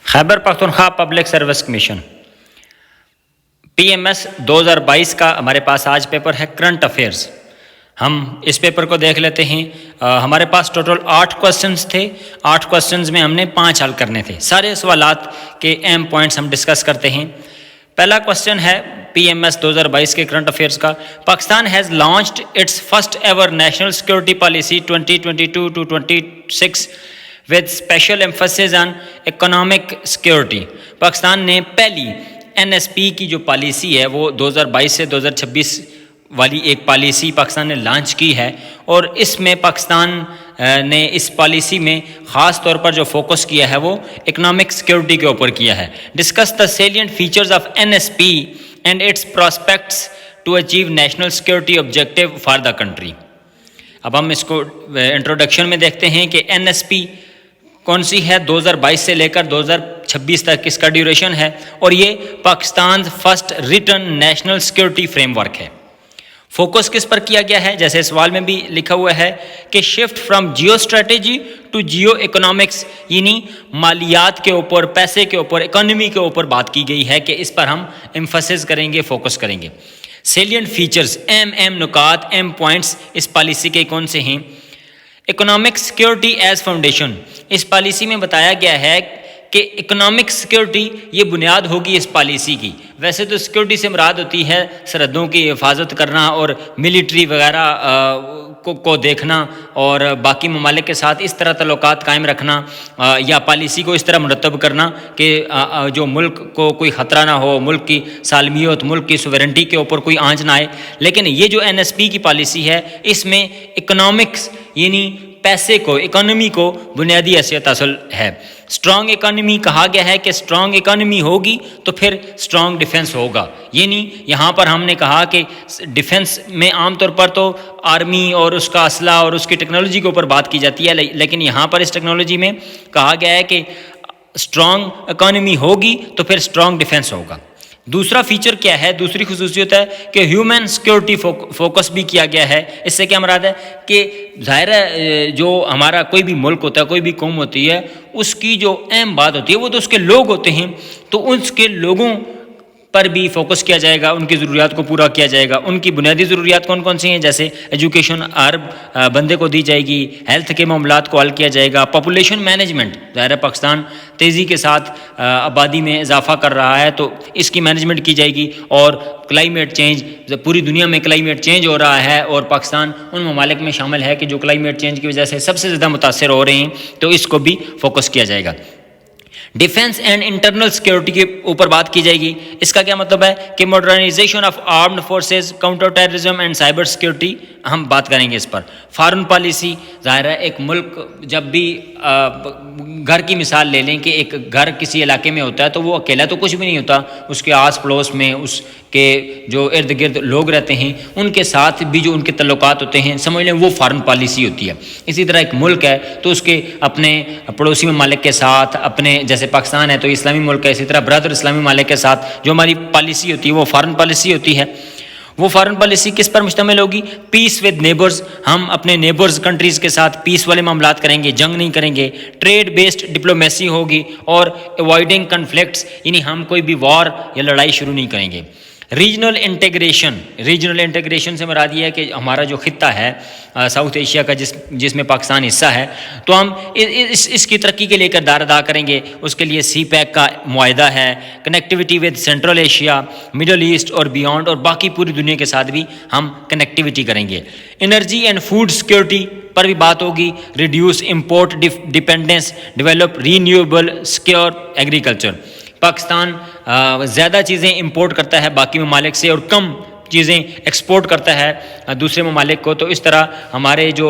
خیبر Pakhtunkhwa public service commission PMS 2022 کا ہمارے پاس آج پیپر ہے کرنٹ افیئرز. ہم اس پیپر کو دیکھ لیتے ہیں. ہمارے پاس ٹوٹل 8 کوسچنز تھے. 8 کوسچنز میں ہم نے 5 حل کرنے تھے. سارے سوالات کے اہم پوائنٹس ہم ڈسکس کرتے ہیں. پہلا کوسچن ہے PMS 2022 کے کرنٹ افیئرز کا. Pakistan has launched its first ever national security policy 2022-2026 with special emphasis on economic security. Pakistan نے پہلی NSP کی جو پالیسی ہے وہ 2022 سے 2026 والی ایک پالیسی پاکستان نے لانچ کی ہے، اور اس میں پاکستان نے اس پالیسی میں خاص طور پر جو فوکس کیا ہے وہ اکنامک سیکورٹی کے اوپر کیا ہے. Discuss the salient features of NSP and its prospects to achieve national security objective for the country. اب ہم اس کو انٹروڈکشن میں دیکھتے ہیں کہ NSP کون سی ہے. 2022 سے لے کر 2026 تک اس کا ڈیوریشن ہے، اور یہ Pakistan first return national security frame work ہے. فوکس کس پر کیا گیا ہے؟ جیسے سوال میں بھی لکھا ہوا ہے کہ shift from geo strategy to geo economics, یعنی مالیات کے اوپر، پیسے کے اوپر، اکانومی کے اوپر بات کی گئی ہے کہ اس پر ہم ایمفسس کریں گے، فوکس کریں گے. سیلینٹ فیچرز، اہم نکات، اہم پوائنٹس اس پالیسی کے کون سے ہیں؟ Economic security as foundation. اس پالیسی میں بتایا گیا ہے کہ اکنامک سیکورٹی یہ بنیاد ہوگی اس پالیسی کی. ویسے تو سیکورٹی سے مراد ہوتی ہے سرحدوں کی حفاظت کرنا اور ملٹری وغیرہ کو دیکھنا اور باقی ممالک کے ساتھ اس طرح تعلقات قائم رکھنا، یا پالیسی کو اس طرح مرتب کرنا کہ جو ملک کو کوئی خطرہ نہ ہو، ملک کی سالمیت، ملک کی سوورنٹی کے اوپر کوئی آنچ نہ آئے. لیکن یہ جو NSP کی پالیسی ہے اس میں اکنامکس یعنی پیسے کو، اکانومی کو بنیادی حیثیت حاصل ہے. اسٹرانگ اکانومی کہا گیا ہے کہ اسٹرانگ اکانومی ہوگی تو پھر اسٹرانگ ڈیفنس ہوگا. یعنی یہاں پر ہم نے کہا کہ ڈیفنس میں عام طور پر تو آرمی اور اس کا اسلحہ اور اس کی ٹیکنالوجی کے اوپر بات کی جاتی ہے، لیکن یہاں پر اس ٹیکنالوجی میں کہا گیا ہے کہ اسٹرانگ اکانومی ہوگی تو پھر اسٹرانگ ڈیفنس ہوگا. دوسرا فیچر کیا ہے؟ دوسری خصوصیت ہے کہ ہیومن سیکورٹی فوکس بھی کیا گیا ہے. اس سے کیا مراد ہے کہ ظاہر ہے جو ہمارا کوئی بھی ملک ہوتا ہے، کوئی بھی قوم ہوتی ہے، اس کی جو اہم بات ہوتی ہے وہ تو اس کے لوگ ہوتے ہیں، تو اس کے لوگوں پر بھی فوکس کیا جائے گا، ان کی ضروریات کو پورا کیا جائے گا. ان کی بنیادی ضروریات کون کون سی ہیں؟ جیسے ایجوکیشن ہر بندے کو دی جائے گی، ہیلتھ کے معاملات کو حل کیا جائے گا، پاپولیشن مینجمنٹ، ظاہر ہے پاکستان تیزی کے ساتھ آبادی میں اضافہ کر رہا ہے تو اس کی مینجمنٹ کی جائے گی. اور کلائمیٹ چینج، پوری دنیا میں کلائمیٹ چینج ہو رہا ہے اور پاکستان ان ممالک میں شامل ہے کہ جو کلائمیٹ چینج کی وجہ سے سب سے زیادہ متاثر ہو رہے ہیں، تو اس کو بھی فوکس کیا جائے گا. ڈیفنس اینڈ انٹرنل سیکورٹی کے اوپر بات کی جائے گی. اس کا کیا مطلب ہے کہ modernisation of armed forces, counter terrorism and cyber security ہم بات کریں گے اس پر. فارن پالیسی، ظاہر ہے ایک ملک جب بھی گھر کی مثال لے لیں کہ ایک گھر کسی علاقے میں ہوتا ہے تو وہ اکیلا تو کچھ بھی نہیں ہوتا، اس کے آس پڑوس میں اس کے جو ارد گرد لوگ رہتے ہیں ان کے ساتھ بھی جو ان کے تعلقات ہوتے ہیں، سمجھ لیں وہ فارن پالیسی ہوتی ہے. اسی طرح ایک ملک ہے تو اس کے اپنے پڑوسی ممالک کے ساتھ، اپنے جیسے پاکستان ہے تو اسلامی ملک ہے، اسی طرح برادر اسلامی ممالک کے ساتھ جو ہماری پالیسی ہوتی ہے وہ فارن پالیسی ہوتی ہے. وہ فارن پالیسی کس پر مشتمل ہوگی؟ پیس ود نیبرز، ہم اپنے نیبرز کنٹریز کے ساتھ پیس والے معاملات کریں گے، جنگ نہیں کریں گے. ٹریڈ بیسڈ ڈپلومیسی ہوگی، اور اوائڈنگ کنفلکٹس، یعنی ہم کوئی بھی وار یا لڑائی شروع نہیں کریں گے. ریجنل انٹیگریشن سے مراد یہ ہے کہ ہمارا جو خطہ ہے ساؤتھ ایشیا کا جس میں پاکستان حصہ ہے، تو ہم اس کی ترقی کے لیے کردار ادا کریں گے. اس کے لیے CPEC کا معاہدہ ہے، connectivity with Central Asia, Middle East اور بیانڈ، اور باقی پوری دنیا کے ساتھ بھی ہم کنیکٹیوٹی کریں گے. انرجی اینڈ فوڈ سیکورٹی پر بھی بات ہوگی. Reduce import dependence, develop renewable secure agriculture. Pakistan زیادہ چیزیں امپورٹ کرتا ہے باقی ممالک سے اور کم چیزیں ایکسپورٹ کرتا ہے دوسرے ممالک کو، تو اس طرح ہمارے جو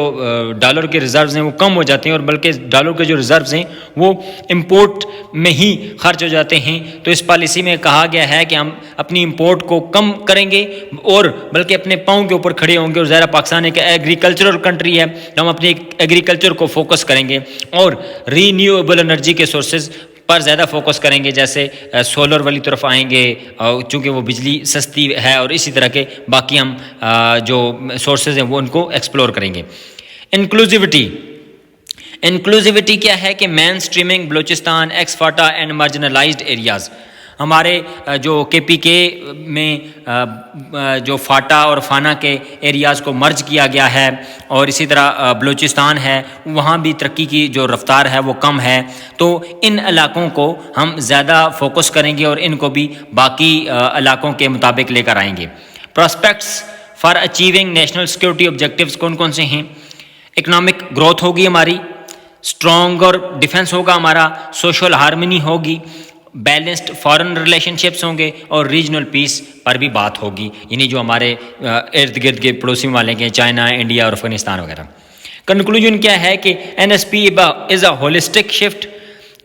ڈالر کے ریزروز ہیں وہ کم ہو جاتے ہیں، اور بلکہ ڈالر کے جو ریزروز ہیں وہ امپورٹ میں ہی خرچ ہو جاتے ہیں. تو اس پالیسی میں کہا گیا ہے کہ ہم اپنی امپورٹ کو کم کریں گے اور بلکہ اپنے پاؤں کے اوپر کھڑے ہوں گے. اور ظاہر پاکستان ایک ایگریکلچرل کنٹری ہے تو ہم اپنے ایگریکلچر کو فوکس کریں گے، اور رینیویبل انرجی کے سورسز پر زیادہ فوکس کریں گے، جیسے سولر والی طرف آئیں گے چونکہ وہ بجلی سستی ہے، اور اسی طرح کے باقی ہم جو سورسز ہیں وہ ان کو ایکسپلور کریں گے. انکلوزیوٹی، انکلوزیوٹی کیا ہے کہ mainstreaming Balochistan ex FATA and marginalized areas, ہمارے جو کے پی کے میں جو فاٹا اور فانا کے ایریاز کو مرج کیا گیا ہے، اور اسی طرح بلوچستان ہے وہاں بھی ترقی کی جو رفتار ہے وہ کم ہے، تو ان علاقوں کو ہم زیادہ فوکس کریں گے اور ان کو بھی باقی علاقوں کے مطابق لے کر آئیں گے۔ Prospects for achieving national security objectives کون کون سے ہیں؟ اکنامک گروتھ ہوگی ہماری، اسٹرانگ اور ڈیفنس ہوگا ہمارا، سوشل ہارمنی ہوگی، بیلنسڈ فارن ریلیشن شپس ہوں گے، اور ریجنل پیس پر بھی بات ہوگی، یعنی جو ہمارے ارد گرد کے پڑوسی ممالک ہیں، چائنا، انڈیا اور افغانستان وغیرہ۔ کنکلوژن کیا ہے کہ N S P is a holistic shift,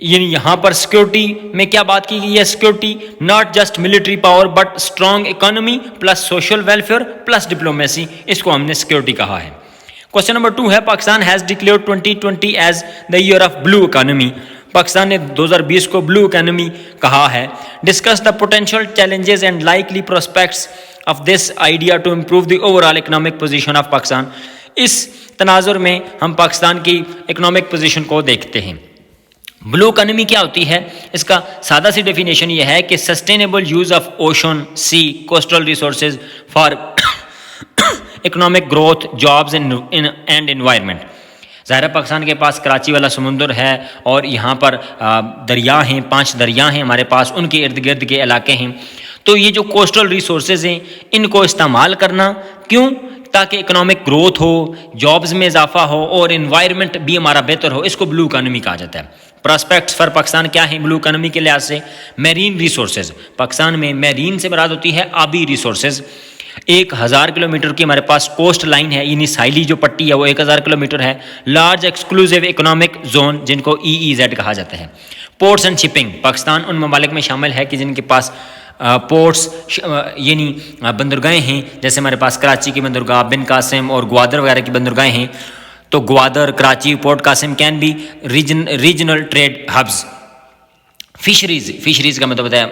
یعنی یہاں پر سیکورٹی میں کیا بات کی گئی ہے؟ Security not just military power but strong economy plus social welfare plus diplomacy, اس کو ہم نے سیکورٹی کہا ہے۔ کوشچن نمبر 2 ہے Pakistan has declared 2020 as the year of blue economy, Pakistan نے 2020 کو بلو اکانومی کہا ہے۔ Discuss the potential challenges and likely prospects of this idea to improve the overall economic position of Pakistan, اس تناظر میں ہم پاکستان کی اکنامک پوزیشن کو دیکھتے ہیں۔ بلو اکانومی کیا ہوتی ہے؟ اس کا سادہ سی ڈیفینیشن یہ ہے کہ sustainable use of ocean, sea, coastal resources for economic growth, jobs and environment. ظاہر ہے پاکستان کے پاس کراچی والا سمندر ہے اور یہاں پر دریا ہیں، 5 دریا ہیں ہمارے پاس، ان کے ارد گرد کے علاقے ہیں، تو یہ جو کوسٹل ریسورسز ہیں ان کو استعمال کرنا، کیوں؟ تاکہ اکنامک گروتھ ہو، جابز میں اضافہ ہو اور انوائرمنٹ بھی ہمارا بہتر ہو، اس کو بلو اکانومی کہا جاتا ہے۔ پراسپیکٹس فار پاکستان کیا ہیں بلو اکانومی کے لحاظ سے؟ میرین ریسورسز، پاکستان میں میرین سے مراد ہوتی ہے آبی ریسورسز۔ 1000 کلومیٹر کی ہمارے پاس کوسٹ لائن ہے، یعنی ساحلی جو پٹی ہے وہ 1000 کلومیٹر ہے۔ لارج ایکسکلوسیو اکنامک زون جن کو EEZ کہا جاتا ہے۔ پورٹس اینڈ شپنگ، پاکستان ان ممالک میں شامل ہے کہ جن کے پاس پورٹس یعنی بندرگاہیں ہیں، جیسے ہمارے پاس کراچی کی بندرگاہ، بن قاسم اور گوادر وغیرہ کی بندرگاہیں ہیں، تو Gwadar, Karachi, port Qasim can be regional trade hubs. Fisheries کا مطلب ہے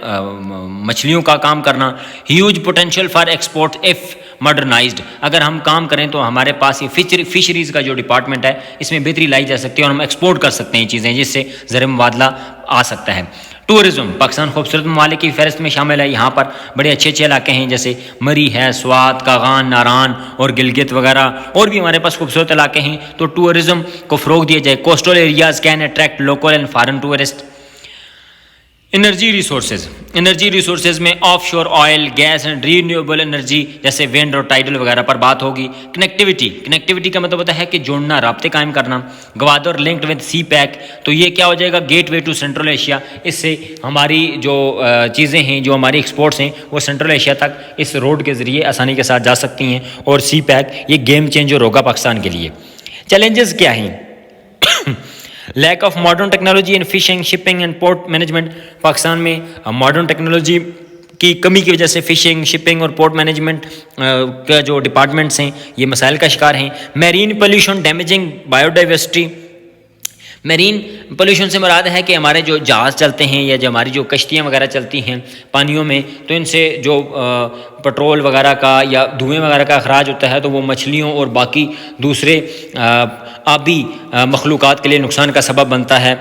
مچھلیوں کا کام کرنا۔ Huge potential for export if modernized, اگر ہم کام کریں تو ہمارے پاس یہ فشریز کا جو ڈپارٹمنٹ ہے اس میں بہتری لائی جا سکتی ہے اور ہم ایکسپورٹ کر سکتے ہیں چیزیں، جس سے زر مبادلہ آ سکتا ہے۔ ٹورزم، پاکستان خوبصورت ممالک کی فہرست میں شامل ہے، یہاں پر بڑے اچھے علاقے ہیں جیسے مری ہے، سوات، کاغان، ناران اور گلگت وغیرہ، اور بھی ہمارے پاس خوبصورت علاقے ہیں، تو ٹورزم کو فروغ دیا جائے۔ Coastal areas can attract local and foreign tourist. Energy resources میں offshore oil, gas and renewable energy جیسے وینڈ اور ٹائیڈل وغیرہ پر بات ہوگی۔ کنیکٹیوٹی کا مطلب ہوتا ہے کہ جوڑنا، رابطے قائم کرنا۔ Gwadar linked with CPEC, تو یہ کیا ہو جائے گا؟ Gateway to Central Asia, اس سے ہماری جو چیزیں ہیں، جو ہماری ایکسپورٹس ہیں، وہ سینٹرل ایشیا تک اس روڈ کے ذریعے آسانی کے ساتھ جا سکتی ہیں، اور سی پیک یہ گیم چینجر ہوگا پاکستان کے لیے۔ چیلنجز کیا ہیں؟ Lack of modern technology in fishing, shipping and port management, Pakistan میں ماڈرن ٹیکنالوجی کی کمی کی وجہ سے فشنگ، شپنگ اور پورٹ مینجمنٹ کا جو ڈپارٹمنٹس ہیں یہ مسائل کا شکار ہیں۔ Marine pollution damaging biodiversity, marine pollution سے مراد ہے کہ ہمارے جو جہاز چلتے ہیں یا جو ہماری جو کشتیاں وغیرہ چلتی ہیں پانیوں میں، تو ان سے جو پٹرول وغیرہ کا یا دھوئیں وغیرہ کا اخراج ہوتا ہے، تو وہ مچھلیوں اور باقی دوسرے آبی مخلوقات کے لیے نقصان کا سبب بنتا ہے۔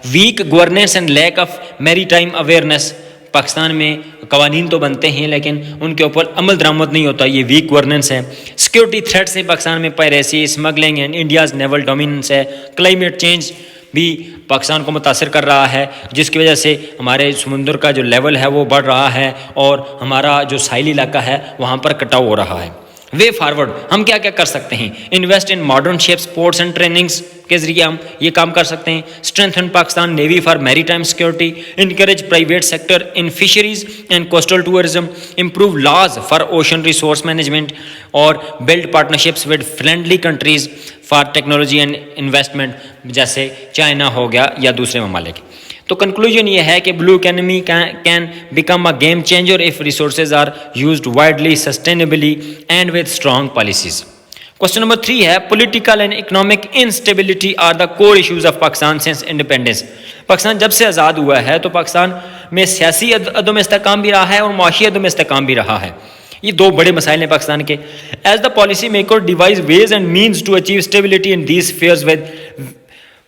Weak governance and lack of maritime awareness, Pakistan میں قوانین تو بنتے ہیں لیکن ان کے اوپر عمل درآمد نہیں ہوتا، یہ ویک گورننس ہے۔ سیکورٹی تھریٹس ہے پاکستان میں، piracy, smuggling and India's naval dominance ہے۔ کلائمیٹ چینج بھی پاکستان کو متاثر کر رہا ہے، جس کی وجہ سے ہمارے سمندر کا جو لیول ہے وہ بڑھ رہا ہے اور ہمارا جو ساحلی علاقہ ہے وہاں پر کٹاؤ ہو رہا ہے۔ وے فارورڈ، ہم کیا کیا کر سکتے ہیں؟ Invest in modern ships, ports and trainings کے ذریعے ہم یہ کام کر سکتے ہیں۔ Strengthen Pakistan navy for maritime security, encourage private sector in fisheries and coastal tourism, improve laws for ocean resource management, اور build partnerships with friendly countries for technology and investment, جیسے چائنا ہو گیا یا دوسرے ممالک۔ تو کنکلوژن یہ ہے کہ blue economy can become a game changer if resources are used widely, sustainably and with strong policies. Question number 3 ہے political and economic instability are the core issues of Pakistan since independence. Pakistan جب سے آزاد ہوا ہے تو پاکستان میں سیاسی عدم استحکام بھی رہا ہے اور معاشی عدم استحکام بھی رہا ہے، یہ 2 بڑے مسائل ہیں پاکستان کے۔ As the policy maker devise ways and means to achieve stability in these spheres with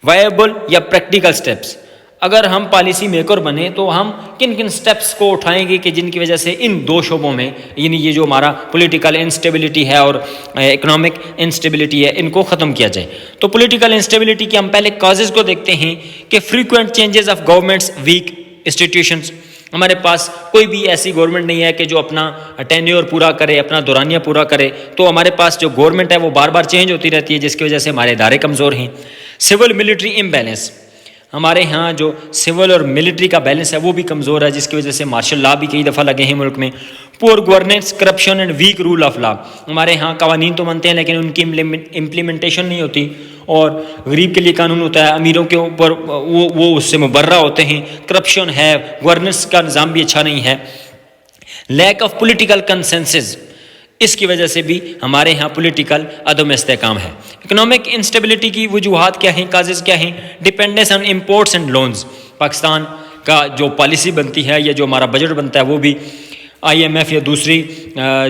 viable یا پریکٹیکل سٹیپس. اگر ہم پالیسی میکر بنے تو ہم کن کن سٹیپس کو اٹھائیں گے کہ جن کی وجہ سے ان دو شعبوں میں یعنی یہ جو ہمارا پولیٹیکل انسٹیبلٹی ہے اور اکنامک انسٹیبلٹی ہے ان کو ختم کیا جائے. تو پولیٹیکل انسٹیبلٹی کے ہم پہلے کازز کو دیکھتے ہیں کہ frequent changes of governments, weak institutions. ہمارے پاس کوئی بھی ایسی گورنمنٹ نہیں ہے کہ جو اپنا ٹینیور پورا کرے, اپنا دورانیہ پورا کرے. تو ہمارے پاس جو گورنمنٹ ہے وہ بار بار چینج ہوتی رہتی ہے جس کی وجہ سے ہمارے ادارے کمزور ہیں. سول ملٹری امبیلنس, ہمارے ہاں جو سول اور ملٹری کا بیلنس ہے وہ بھی کمزور ہے جس کی وجہ سے مارشل لا بھی کئی دفعہ لگے ہیں ملک میں. Poor governance, corruption and weak rule of law, ہمارے ہاں قوانین تو بنتے ہیں لیکن ان کی امپلیمنٹیشن نہیں ہوتی اور غریب کے لیے قانون ہوتا ہے, امیروں کے اوپر وہ اس سے مبرہ ہوتے ہیں. کرپشن ہے, گورننس کا نظام بھی اچھا نہیں ہے. لیک آف پولیٹیکل کنسنسس, اس کی وجہ سے بھی ہمارے ہاں پولیٹیکل عدم استحکام ہے. اکنامک انسٹیبلٹی کی وجوہات کیا ہیں, کازز کیا ہیں؟ Dependence on imports and loans, Pakistan کا جو پالیسی بنتی ہے یا جو ہمارا بجٹ بنتا ہے وہ بھی آئی ایم ایف یا دوسری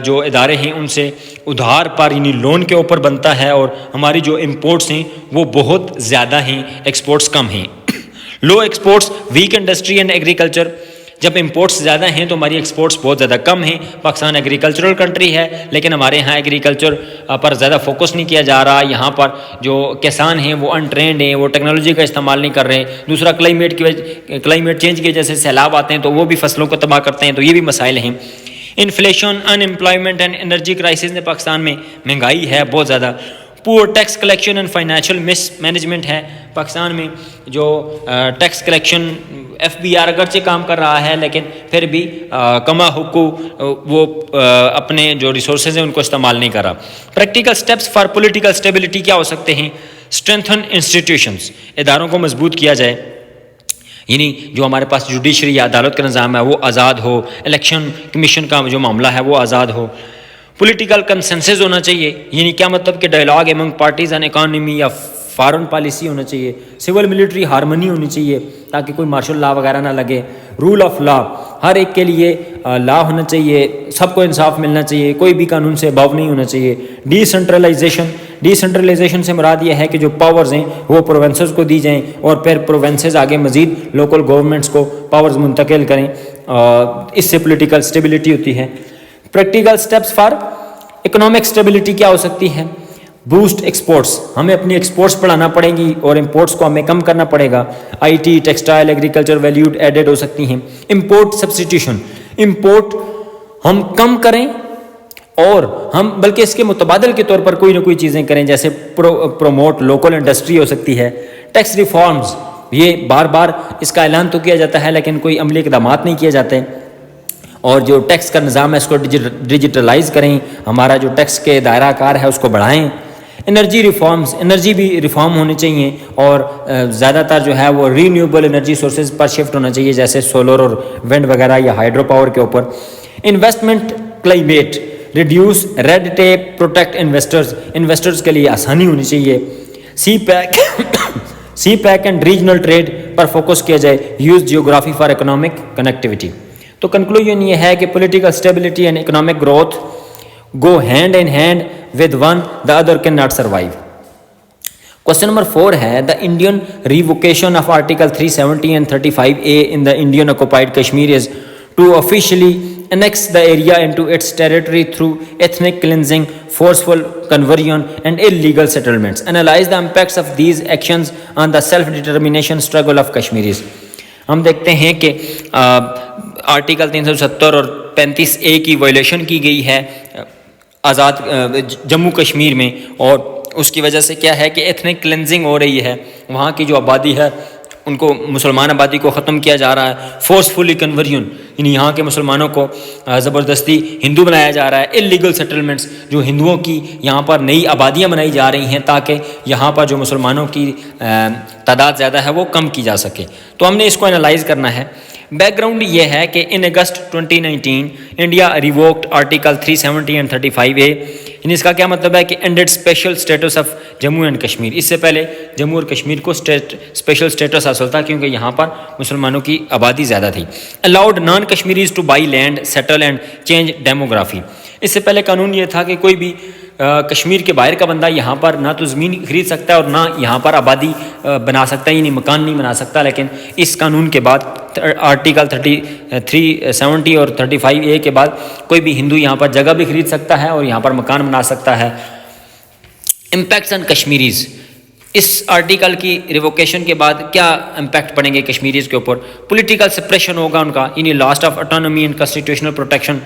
جو ادارے ہیں ان سے ادھار پر یعنی لون کے اوپر بنتا ہے اور ہماری جو امپورٹس ہیں وہ بہت زیادہ ہیں, ایکسپورٹس کم ہیں. Low exports, weak industry and agriculture, جب امپورٹس زیادہ ہیں تو ہماری ایکسپورٹس بہت زیادہ کم ہیں. پاکستان ایگریکلچرل کنٹری ہے لیکن ہمارے ہاں ایگریکلچر پر زیادہ فوکس نہیں کیا جا رہا. یہاں پر جو کسان ہیں وہ انٹرینڈ ہیں, وہ ٹیکنالوجی کا استعمال نہیں کر رہے. دوسرا کلائمیٹ چینج کی وجہ سے سیلاب آتے ہیں تو وہ بھی فصلوں کو تباہ کرتے ہیں, تو یہ بھی مسائل ہیں. Inflation, unemployment and energy crisis نے پاکستان میں مہنگائی ہے بہت زیادہ. Poor tax collection and financial mismanagement ہے پاکستان میں. جو tax collection F B R اگرچہ کام کر رہا ہے لیکن پھر بھی کما حقوق وہ اپنے جو ریسورسز ہیں ان کو استعمال نہیں کر رہا. Practical steps for political stability کیا ہو سکتے ہیں؟ اسٹرینتھن انسٹیٹیوشنز, اداروں کو مضبوط کیا جائے, یعنی جو ہمارے پاس جوڈیشری یا عدالت کا نظام ہے وہ آزاد ہو. الیکشن کمیشن کا جو معاملہ ہے وہ آزاد ہو. پولیٹیکل کنسنسس ہونا چاہیے, یعنی کیا مطلب کہ dialogue among parties and economy یا فارن پالیسی ہونا چاہیے. سول ملٹری ہارمنی ہونی چاہیے تاکہ کوئی مارشل لا وغیرہ نہ لگے. رول آف لا, ہر ایک کے لیے لا ہونا چاہیے, سب کو انصاف ملنا چاہیے, کوئی بھی قانون سے ابو نہیں ہونا چاہیے. ڈی سینٹرلائزیشن سے مراد یہ ہے کہ جو پاورز ہیں وہ پروونسز کو دی جائیں اور پھر پروونسز آگے مزید لوکل گورنمنٹس کو پاورز منتقل کریں, اس سے پولیٹیکل اسٹیبلٹی ہوتی ہے. Practical steps for economic stability کیا ہو سکتی ہے؟ بوسٹ ایکسپورٹس, ہمیں اپنی ایکسپورٹس بڑھانا پڑیں گی اور امپورٹس کو ہمیں کم کرنا پڑے گا. I T, textile, agriculture valued added ہو سکتی ہیں. امپورٹ سبسٹیٹیوشن, امپورٹ ہم کم کریں اور ہم بلکہ اس کے متبادل کے طور پر کوئی نہ کوئی چیزیں کریں, جیسے پروموٹ لوکل انڈسٹری ہو سکتی ہے. ٹیکس ریفارمز, یہ بار بار اس کا اعلان تو کیا جاتا ہے لیکن کوئی عملی اقدامات نہیں کیے جاتے. اور جو ٹیکس کا نظام ہے اس کو ڈیجیٹلائز کریں, ہمارا جو ٹیکس کے دائرہ کار ہے اس کو بڑھائیں. انرجی ریفارمز, انرجی بھی ریفارم ہونے چاہیے اور زیادہ تر جو ہے وہ رینیوبل انرجی سورسز پر شفٹ ہونا چاہیے جیسے سولر اور ونڈ وغیرہ یا ہائیڈرو پاور کے اوپر. Investment climate, reduce red tape, protect investors کے لیے آسانی ہونی چاہیے. CPEC and regional trade پر فوکس کیا جائے. Use geography for economic connectivity. تو کنکلوژن یہ ہے کہ political stability and economic growth go hand in hand with one, the other cannot survive. Question number 4 ہے the Indian revocation of Article 370 and 35A in the Indian occupied Kashmir is to officially annex the area into its territory through ethnic cleansing, forceful conversion and illegal settlements. Analyze the impacts of these actions on the self-determination struggle of Kashmiris. ہم دیکھتے ہیں کہ article 370 اور 35A کی violation کی گئی ہے آزاد جموں کشمیر میں, اور اس کی وجہ سے کیا ہے کہ ایتھنک کلینزنگ ہو رہی ہے. وہاں کی جو آبادی ہے ان کو, مسلمان آبادی کو ختم کیا جا رہا ہے. فورسفلی کنورژن, یعنی یہاں کے مسلمانوں کو زبردستی ہندو بنایا جا رہا ہے. انلیگل سیٹلمنٹس, جو ہندوؤں کی یہاں پر نئی آبادیاں بنائی جا رہی ہیں تاکہ یہاں پر جو مسلمانوں کی تعداد زیادہ ہے وہ کم کی جا سکے. تو ہم نے اس کو انالائز کرنا ہے. بیک گراؤنڈ یہ ہے کہ in August 2019 India revoked article 370 and 35A. یعنی اس کا کیا مطلب ہے کہ ended special status of Jammu and Kashmir. اس سے پہلے جموں اور کشمیر کو اسپیشل اسٹیٹس حاصل تھا کیونکہ یہاں پر مسلمانوں کی آبادی زیادہ تھی. Allowed non Kashmiris to buy land, settle and change demography. اس سے پہلے قانون یہ تھا کہ کوئی بھی کشمیر کے باہر کا بندہ یہاں پر نہ تو زمین خرید سکتا ہے اور نہ یہاں پر آبادی بنا سکتا ہے، یعنی مکان نہیں بنا سکتا. لیکن اس قانون کے بعد آرٹیکل 370 اور 35A کے بعد کوئی بھی ہندو یہاں پر جگہ بھی خرید سکتا ہے اور یہاں پر مکان بنا سکتا ہے. امپیکٹس آن کشمیریز، اس آرٹیکل کی ریووکیشن کے بعد کیا امپیکٹ پڑیں گے کشمیریز کے اوپر؟ پولیٹیکل سپریشن ہوگا ان کا، یعنی last of autonomy and constitutional protection,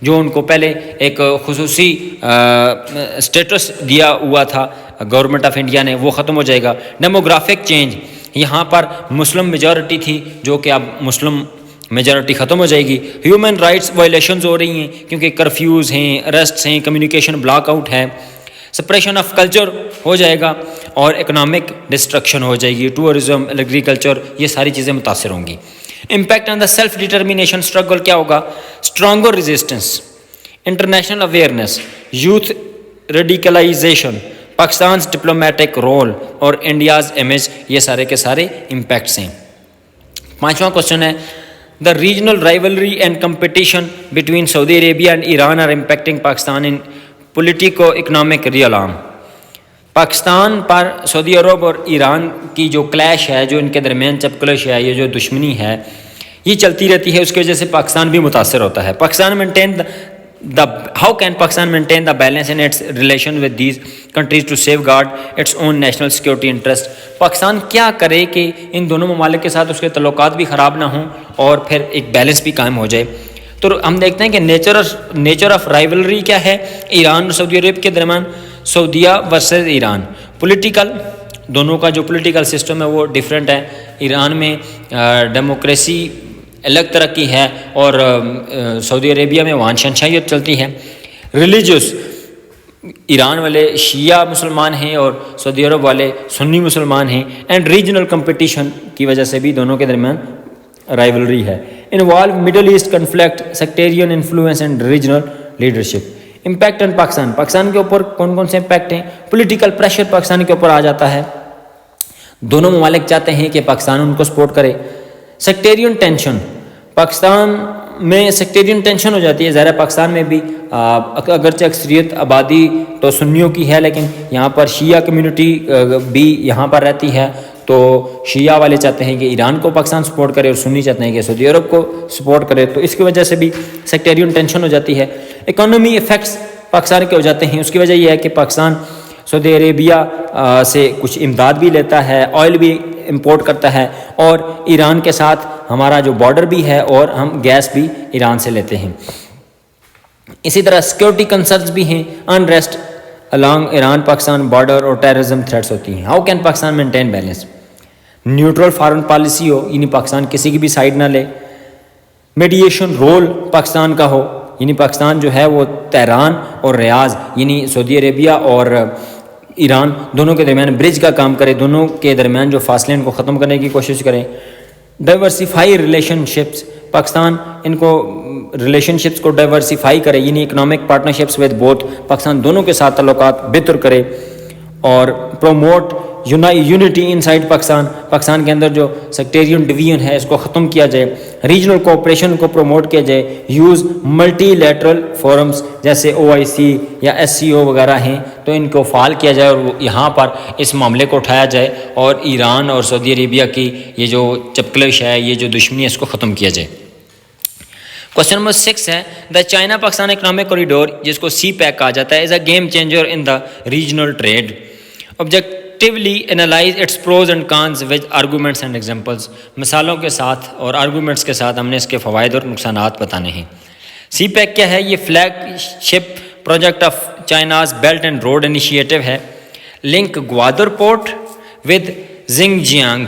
جو ان کو پہلے ایک خصوصی اسٹیٹس دیا ہوا تھا گورنمنٹ آف انڈیا نے، وہ ختم ہو جائے گا. ڈیموگرافک چینج، یہاں پر مسلم میجورٹی تھی جو کہ اب مسلم میجورٹی ختم ہو جائے گی. ہیومن رائٹس وائلیشنز ہو رہی ہیں کیونکہ کرفیوز ہیں، اریسٹس ہیں، کمیونیکیشن بلاک آؤٹ ہے. سپریشن آف کلچر ہو جائے گا اور اکنامک ڈسٹرکشن ہو جائے گی. ٹورزم، ایگریکلچر، یہ ساری چیزیں متاثر ہوں گی. Impact on the self determination struggle کیا ہوگا؟ Stronger resistance, international awareness, youth radicalization, Pakistan's diplomatic role اور انڈیاز امیج، یہ سارے کے سارے امپیکٹس ہیں. 5واں کوشچن ہے the regional rivalry and competition between Saudi Arabia and Iran are impacting Pakistan in politico economic realm. Pakistan پر سعودی عرب اور ایران کی جو کلیش ہے، جو ان کے درمیان چپکلش ہے، یہ جو دشمنی ہے، یہ چلتی رہتی ہے. اس کی وجہ سے پاکستان بھی متاثر ہوتا ہے. Pakistan maintain how can Pakistan maintain the balance in its relation with these countries to safeguard its own national security interest؟ Pakistan کیا کرے کہ ان دونوں ممالک کے ساتھ اس کے تعلقات بھی خراب نہ ہوں اور پھر ایک بیلنس بھی قائم ہو جائے. تو ہم دیکھتے ہیں کہ نیچر آف رائیولری کیا ہے ایران اور سعودی عرب کے درمیان. سعودیہ ورسز ایران، پولیٹیکل، دونوں کا جو پولیٹیکل سسٹم ہے وہ ڈیفرنٹ ہے. ایران میں ڈیموکریسی الگ طرح کی ہے اور سعودی عربیہ میں وہاں شہنشاہیت چلتی ہے. ریلیجیس، ایران والے شیعہ مسلمان ہیں اور سعودی عرب والے سنی مسلمان ہیں. اینڈ ریجنل کمپٹیشن کی وجہ سے بھی دونوں کے درمیان رائیولری ہے. Involve Middle East conflict, sectarian influence and regional leadership. Impact on Pakistan, Pakistan کے اوپر کون کون سے امپیکٹ ہیں؟ پولیٹیکل پریشر پاکستان کے اوپر آ جاتا ہے، دونوں ممالک چاہتے ہیں کہ پاکستان ان کو سپورٹ کرے. سیکٹیرین ٹینشن، پاکستان میں سیکٹیرین ٹینشن ہو جاتی ہے. ظاہر پاکستان میں بھی اگرچہ اکثریت آبادی تو سنیوں کی ہے لیکن یہاں پر شیعہ کمیونٹی بھی یہاں پر رہتی ہے. تو شیعہ والے چاہتے ہیں کہ ایران کو پاکستان سپورٹ کرے اور سنی چاہتے ہیں کہ سعودی عرب کو سپورٹ کرے. تو اس کی وجہ سے بھی سیکٹیرین ٹینشن ہو جاتی ہے. اکانومی ایفیکٹس پاکستان کے ہو جاتے ہیں. اس کی وجہ یہ ہے کہ پاکستان سعودی عربیہ سے کچھ امداد بھی لیتا ہے، آئل بھی امپورٹ کرتا ہے اور ایران کے ساتھ ہمارا جو بارڈر بھی ہے اور ہم گیس بھی ایران سے لیتے ہیں. اسی طرح سیکورٹی کنسرنز بھی ہیں، unrest along Iran Pakistan border اور ٹیررزم تھریٹس ہوتی ہیں. How can Pakistan maintain balance? Neutral foreign policy ہو، یعنی پاکستان کسی کی بھی سائڈ نہ لے. میڈیشن رول پاکستان کا ہو، یعنی پاکستان جو ہے وہ تہران اور ریاض یعنی سعودی عربیہ اور ایران دونوں کے درمیان برج کا کام کرے، دونوں کے درمیان جو فاصلے ان کو ختم کرنے کی کوشش کریں. ڈائیورسیفائی ریلیشن شپس، پاکستان ان کو ریلیشن شپس کو ڈائیورسیفائی کرے، یعنی economic partnerships with both, Pakistan دونوں کے ساتھ تعلقات بہتر کرے. اور پروموٹ یونٹی ان سائڈ پاکستان، پاکستان کے اندر جو سیکٹیرین ڈویژن ہے اس کو ختم کیا جائے. ریجنل کوآپریشن کو پروموٹ کیا جائے. یوز ملٹی لیٹرل فورمز جیسے OIC یا SCO وغیرہ ہیں تو ان کو فعال کیا جائے اور یہاں پر اس معاملے کو اٹھایا جائے اور ایران اور سعودی عربیہ کی یہ جو چپکلش ہے، یہ جو دشمنی ہے، اس کو ختم کیا جائے. کوشچن نمبر 6 ہے the China Pakistan economic corridor, جس کو CPEC کہا جاتا ہے، is a game changer in the regional trade. Objectively analyse its pros and cons with arguments and examples. مثالوں کے ساتھ اور آرگومنٹس کے ساتھ ہم نے اس کے فوائد اور نقصانات بتانے ہیں. CPEC کیا ہے؟ یہ flag ship project of China's belt and road initiative ہے. لنک گوادر پورٹ ود زنگ Jiang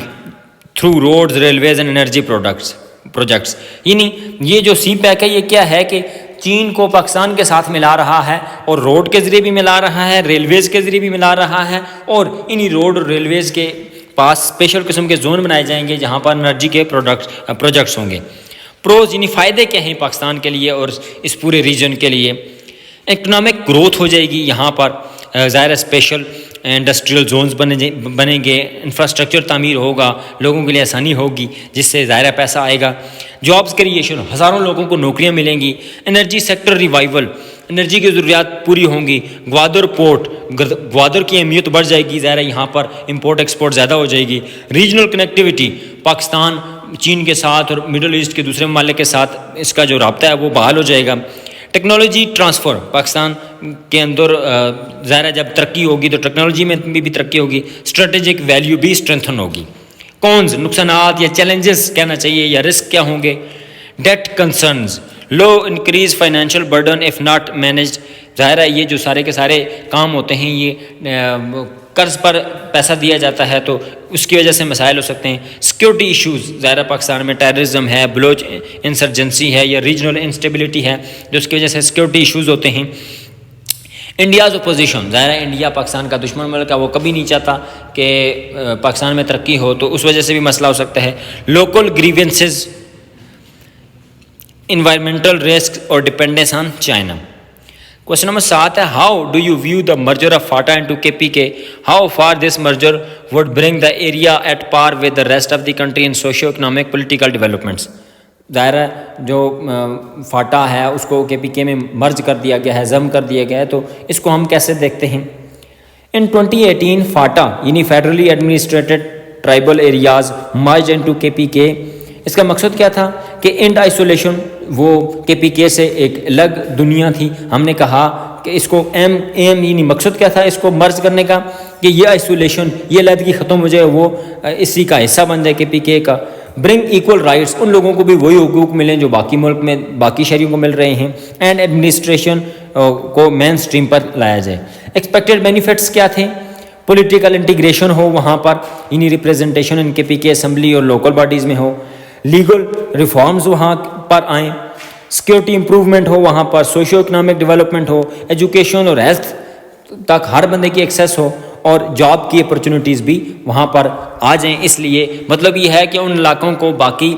through roads, railways and energy projects. یعنی یہ جو CPEC ہے یہ کیا ہے کہ چین کو پاکستان کے ساتھ ملا رہا ہے اور روڈ کے ذریعے بھی ملا رہا ہے، ریلویز کے ذریعے بھی ملا رہا ہے اور انہی روڈ اور ریلویز کے پاس اسپیشل قسم کے زون بنائے جائیں گے جہاں پر انرجی کے پروجیکٹس ہوں گے. پروز یعنی فائدے کیا ہیں پاکستان کے لیے اور اس پورے ریجن کے لیے؟ اکنامک گروتھ ہو جائے گی یہاں پر، ظاہر اسپیشل انڈسٹریل زونز بنیں گے، انفراسٹرکچر تعمیر ہوگا، لوگوں کے لیے آسانی ہوگی جس سے ظاہر پیسہ آئے گا. جابس کریشن، ہزاروں لوگوں کو نوکریاں ملیں گی. انرجی سیکٹر ریوائیول، انرجی کی ضروریات پوری ہوں گی. گوادر پورٹ, گوادر کی اہمیت بڑھ جائے گی, ظاہر ہے یہاں پر امپورٹ ایکسپورٹ زیادہ ہو جائے گی. ریجنل کنیکٹیوٹی, پاکستان چین کے ساتھ اور مڈل ایسٹ کے دوسرے ممالک کے ساتھ اس کا جو رابطہ ہے وہ بحال ہو جائے گا. ٹیکنالوجی ٹرانسفر, پاکستان کے اندر ظاہر ہے جب ترقی ہوگی تو ٹیکنالوجی میں بھی ترقی ہوگی. اسٹریٹجک ویلیو بھی اسٹرینتھن ہوگی. کونز, نقصانات یا چیلنجز کہنا چاہیے یا رسک کیا ہوں گے. Debt concerns, low increase financial burden if not managed. ظاہر ہے یہ جو سارے کے سارے کام ہوتے ہیں یہ قرض پر پیسہ دیا جاتا ہے تو اس کی وجہ سے مسائل ہو سکتے ہیں. سیکیورٹی ایشوز, ظاہر ہے پاکستان میں ٹیررزم ہے, بلوچ انسرجنسی ہے یا ریجنل انسٹیبلٹی ہے جو اس کی وجہ سے سیکیورٹی ایشوز ہوتے ہیں. انڈیاز اپوزیشن, ظاہر ہے انڈیا پاکستان کا دشمن ملک ہے, وہ کبھی نہیں چاہتا کہ پاکستان میں ترقی ہو تو اس وجہ سے بھی مسئلہ ہو سکتا ہے. لوکل گریوینسز, انوائرمنٹل رسک اور dependence on China. Question number 7 ہے, how do you view the merger of FATA into K P K, how far this merger would bring the area at par with the rest of the country in socio economic political developments. ظاہر ہے جو FATA ہے اس کو کے P کے میں مرج کر دیا گیا ہے, ضم کر دیا گیا ہے, تو اس کو ہم کیسے دیکھتے ہیں. ان 2018 فاٹا یعنی فیڈرلی ایڈمنسٹریٹڈ ٹرائبل ایریاز مرج انٹو کے پی کے. اس کا مقصد کیا تھا کہ انڈ آئسولیشن, وہ کے پی کے سے ایک الگ دنیا تھی. ہم نے کہا کہ اس کو ایم یعنی مقصد کیا تھا اس کو مرج کرنے کا کہ یہ آئسولیشن, یہ علیحدگی ختم ہو جائے, وہ اسی کا حصہ بن جائے کے پی کے کا. برنگ ایکول رائٹس, ان لوگوں کو بھی وہی حقوق ملیں جو باقی ملک میں باقی شہریوں کو مل رہے ہیں. اینڈ ایڈمنسٹریشن کو مین سٹریم پر لایا جائے. ایکسپیکٹڈ بینیفٹس کیا تھے. پولیٹیکل انٹیگریشن ہو وہاں پر, یعنی ریپریزنٹیشن ان کے پی کے اسمبلی اور لوکل باڈیز میں ہو. لیگل ریفارمز وہاں پر آئیں. سیکیورٹی امپروومنٹ ہو وہاں پر. سوشیو اکنامک ڈیولپمنٹ ہو. ایجوکیشن اور ہیلتھ تک ہر بندے کی ایکسیس ہو اور جاب کی اپرچونیٹیز بھی وہاں پر آ جائیں. اس لیے مطلب یہ ہے کہ ان علاقوں کو باقی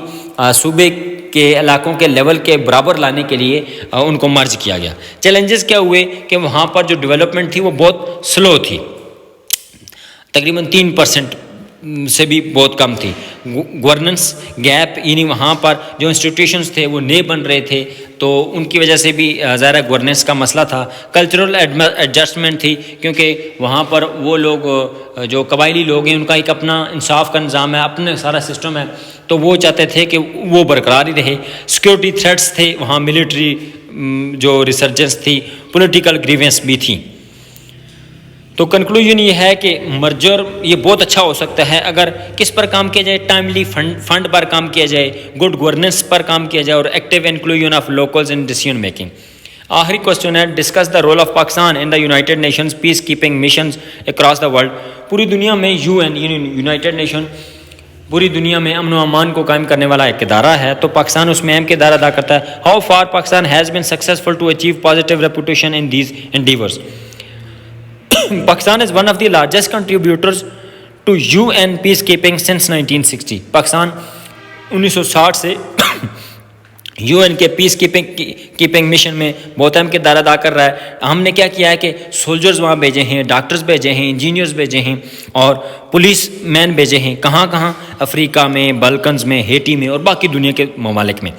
صوبے کے علاقوں کے لیول کے برابر لانے کے لیے ان کو مرج کیا گیا. چیلنجز کیا ہوئے کہ وہاں پر جو ڈیولپمنٹ تھی وہ بہت سلو تھی, تقریباً 3% سے بھی بہت کم تھی. گورننس گیپ, یعنی وہاں پر جو انسٹیٹیوشنز تھے وہ نئے بن رہے تھے تو ان کی وجہ سے بھی ظاہر گورننس کا مسئلہ تھا. کلچرل ایڈجسٹمنٹ تھی کیونکہ وہاں پر وہ لوگ جو قبائلی لوگ ہیں ان کا ایک اپنا انصاف کا نظام ہے, اپنا سارا سسٹم ہے, تو وہ چاہتے تھے کہ وہ برقرار ہی رہے. سیکیورٹی تھریٹس تھے وہاں, ملٹری جو ریسرجنس تھی, پولیٹیکل گریوینس بھی تھی. تو کنکلوژن یہ ہے کہ مرجر یہ بہت اچھا ہو سکتا ہے اگر کس پر کام کیا جائے, ٹائملی فنڈ پر کام کیا جائے, گڈ گورننس پر کام کیا جائے اور active inclusion of locals in decision making. آخری کوشچن ہے, discuss the role of Pakistan in the United Nations peacekeeping missions across the world. پوری دنیا میں UN یونائٹیڈ نیشن پوری دنیا میں امن و امان کو قائم کرنے والا ایک ادارہ ہے, تو پاکستان اس میں اہم کردار ادا کرتا ہے. How far Pakistan has been successful to achieve positive reputation in these endeavours. Pakistan is one of the largest contributors to UN peacekeeping since 1960. Pakistan 1960 سے UN کے پیس کیپنگ مشن میں بہت اہم کردار ادا کر رہا ہے. ہم نے کیا کیا ہے کہ سولجرز وہاں بھیجے ہیں, ڈاکٹرز بھیجے ہیں, انجینئرز بھیجے ہیں اور پولیس مین بھیجے ہیں. کہاں کہاں, افریقہ میں, بالکنز میں, ہیٹی میں اور باقی دنیا کے ممالک میں.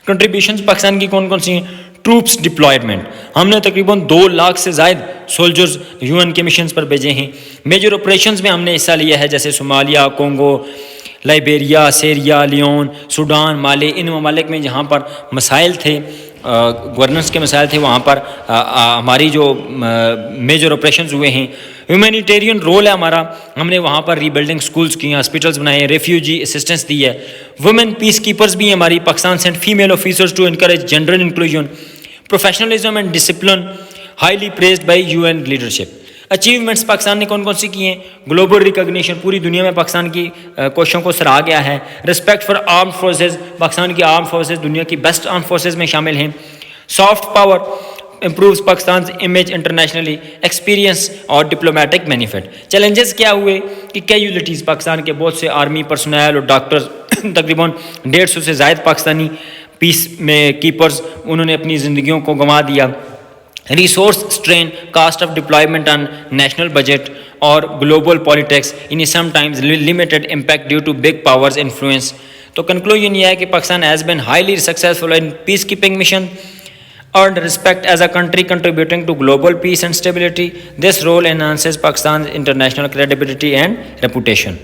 کنٹریبیوشنز پاکستان کی کون کون سی ہیں. ٹروپس ڈپلائمنٹ, ہم نے تقریباً 2 لاکھ سے زائد سولجرز UN کے مشنز پر بھیجے ہیں. میجر آپریشنز میں ہم نے حصہ لیا ہے جیسے Somalia, Congo, Liberia, Sierra Leone, Sudan, Mali. ان ممالک میں جہاں پر مسائل تھے, گورننس کے مسائل تھے, وہاں پر ہماری جو میجر آپریشنز ہوئے ہیں. ہیومینیٹیرین رول ہے ہمارا, ہم نے وہاں پر ری بلڈنگ سکولز کی ہیں, ہاسپٹلز بنائے ہیں, ریفیوجی اسسٹنس دی ہے. وومن پیس کیپرز بھی ہیں ہماری. Pakistan sent female officers to encourage gender inclusion. Professionalism and discipline highly prized by UN leadership. Achievements Pakistan نے کون کون سی کی ہیں. گلوبل ریکگنیشن, پوری دنیا میں پاکستان کی کوششوں کو سراہا گیا ہے. Respect for armed forces, Pakistan کی آرمڈ فورسز دنیا کی بیسٹ آرمڈ فورسز میں شامل ہیں. Soft power improves Pakistan image internationally. Experience اور ڈپلومیٹک بینیفٹ. چیلنجز کیا ہوئے کہ کیجولیٹیز, پاکستان کے بہت سے آرمی پرسنل اور ڈاکٹرز, تقریباً 150 سے زائد پاکستانی پیس میں کیپرز, انہوں نے اپنی زندگیوں کو گنوا دیا. Resource strain, cost of deployment on national budget اور global politics in some times limited impact due to big powers influence. تو کنکلوژن یہ ہے کہ Pakistan has been highly successful in peace keeping mission. earned respect as a country contributing to global peace and stability. This role enhances Pakistan's international credibility and reputation.